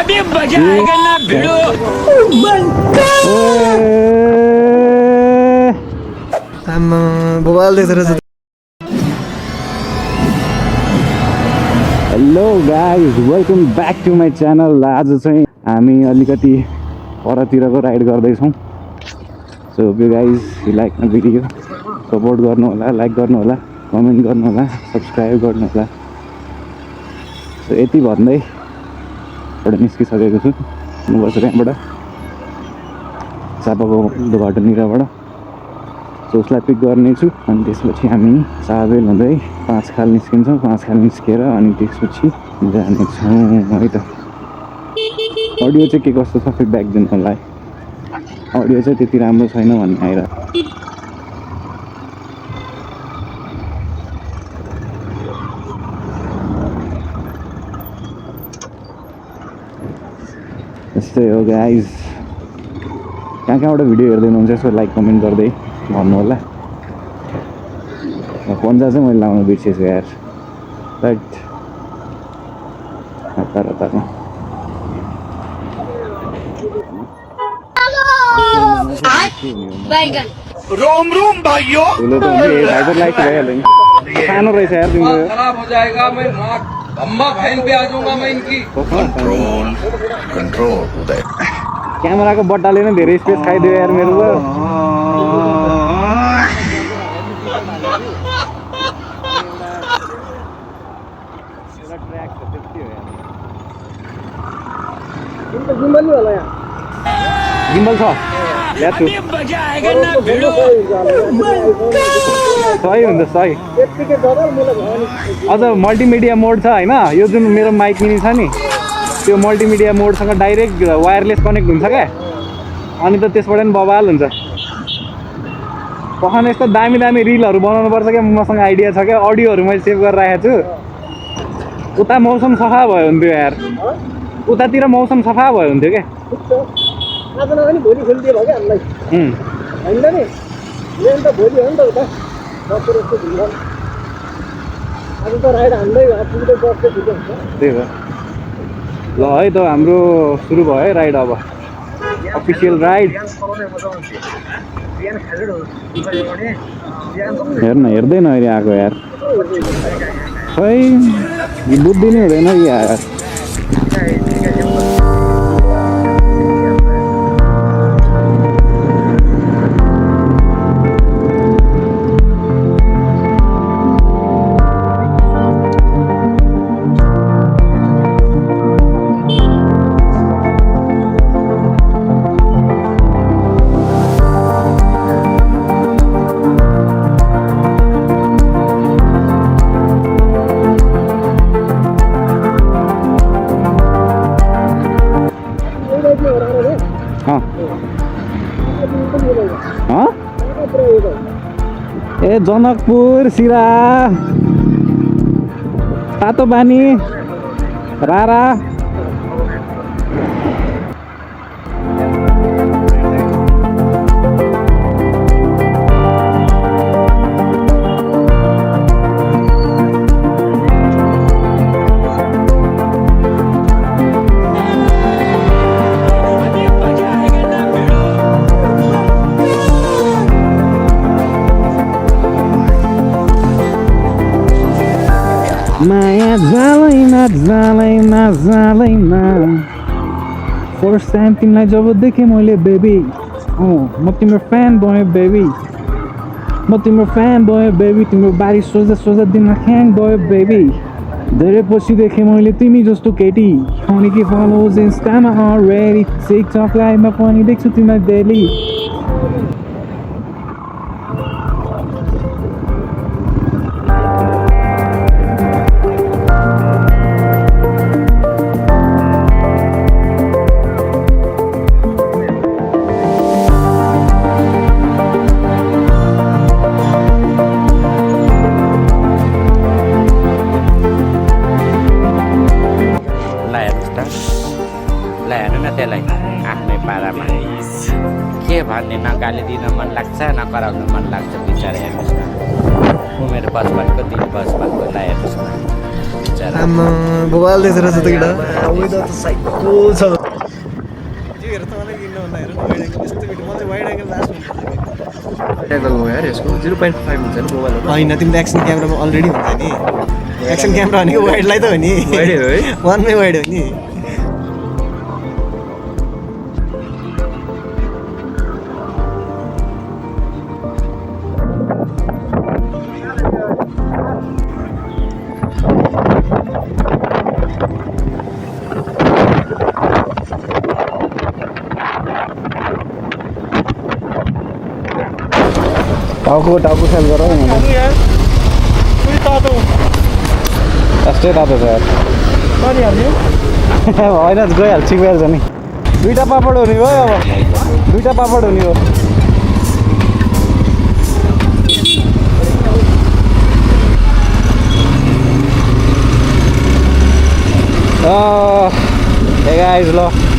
अभी मजा आएगा ना भिड़ो। आम्मा बवाल देख्दो रहेछ। Hello guys, welcome back to my channel. आज चाहिँ हामी अलिकति परतिरको राइड गर्दैछौँ। So you guys you like my video, support गर्नु होला, लाइक गर्नु होला, कमेन्ट गर्नु होला, सब्सक्राइब गर्नु होला। सो यति भन्दै एउटा निस्किसकेको छु म बसेर यहाँबाट चापाको घटनीबाट। सो उसलाई पिक गर्नेछु अनि त्यसपछि हामी साबेल हुँदै 5 खाल निस्किन्छौँ। 5 खाल निस्केर अनि त्यसपछि जानेछौँ है त। अडियो चाहिँ के कस्तो छ फिडब्याक दिनु होला है। अडियो चाहिँ त्यति राम्रो छैन भन्ने आइरहेको। त्यस्तै हो गाइज। कहाँ कहाँबाट भिडियो हेर्दै हुनुहुन्छ यसो लाइक कमेन्ट गर्दै भन्नु होला। पन्जा चाहिँ मैले लाउनु बिर्सेछु यार। राइट हतार हतारमा रोम रोम भाइयों। ठुलो त हुन्छ फाइबर लाइट भइहाल्यो नि। सानो रहेछ यार तिम्रो। खराब हो जाएगा, मैं अम्मा बहन पे आ जाऊंगा मैं इनकी। कंट्रोल उदय। क्यामेराको बट्टाले नै धेरै स्पेस खाइदियो यार मेरो त। गिम्बल छ ल्याछु। मजा आएगा ना भिड़ो। सही हुन्छ सही। अझ मल्टिमिडिया मोड छ होइन। यो जुन मेरो माइक मिनी छ नि त्यो मल्टिमिडिया मोडसँग डाइरेक्ट वायरलेस कनेक्ट हुन्छ क्या। अनि त त्यसबाट पनि बवाल हुन्छ। पखान यस्तो दामी दामी रिलहरू बनाउनु पर्छ क्या। मसँग आइडिया छ क्या। अडियोहरू मैले सेभ गरेर राखेको छु। उता मौसम सफा भयो हुन्थ्यो यार। उतातिर मौसम सफा भयो हुन्थ्यो क्या। आज नभए भोलि खोलिदियो भयो क्या हामीलाई होइन नि। मेन त भोलि हो नि त उता बसेर यस्तो ढुङ्गा। आज त राइड हान्दै पुग्दै बस्दै ठिकै हुन्छ। त्यही हो। ल है त हाम्रो सुरु भयो है राइड। अब अफिसियल राइड। हेर्न हेर्दैन अहिले आएको यार। खै बुद्धि नै हुँदैन कि यार। ए जनकपुर सिरा तातो पानी रारा। माया जालैमा जालैमा जालैमा फर्स्ट टाइम तिमीलाई जब देखेँ मैले बेबी। म तिम्रो फ्यान भयो बेबी। म तिम्रो फ्यान भयो बेबी। तिम्रो बारी सोझा सोझा दिनमा ह्याङ भयो बेबी। धेरै पछि देखेँ मैले तिमी जस्तो केटी। अनि के फलोज इन्स्टामा अलरेडी। टिकटक लाइभमा पनि देख्छु तिमीलाई डेली। आफ्नै पारामा के भन्ने न गाली दिन मन लाग्छ न कराउनु मन लाग्छ। बिचरा हेर्नुहोस् न, मेरो बचपनको दिन बचपनको ला हेर्नुहोस् न। बिचरा आमा मोबाइल देखेर छ त केटा वेदर त साइको छ यो हेर त मलाई किन्न भन्दा हेर वाइड एङ्गल यस्तो भिडियो म चाहिँ वाइड एङ्गल लास्ट हुन्छ एङ्गल हो यार यसको 0.5 हुन्छ नि मोबाइलहरु हैन तिम्रो एक्सन क्यामेरामा अलरेडी हुन्छ नि एक्सन क्यामेरा भनेको वाइडलाई त हो नि वाइडै हो है वानमै वाइड हो नि टाउको सेल गर यस्तै तातो छ यार होइन गइहाल्छ ठिक भइहाल्छ नि दुईवटा पापड हुने हो अब दुईवटा पापड हुने हो गाइज ल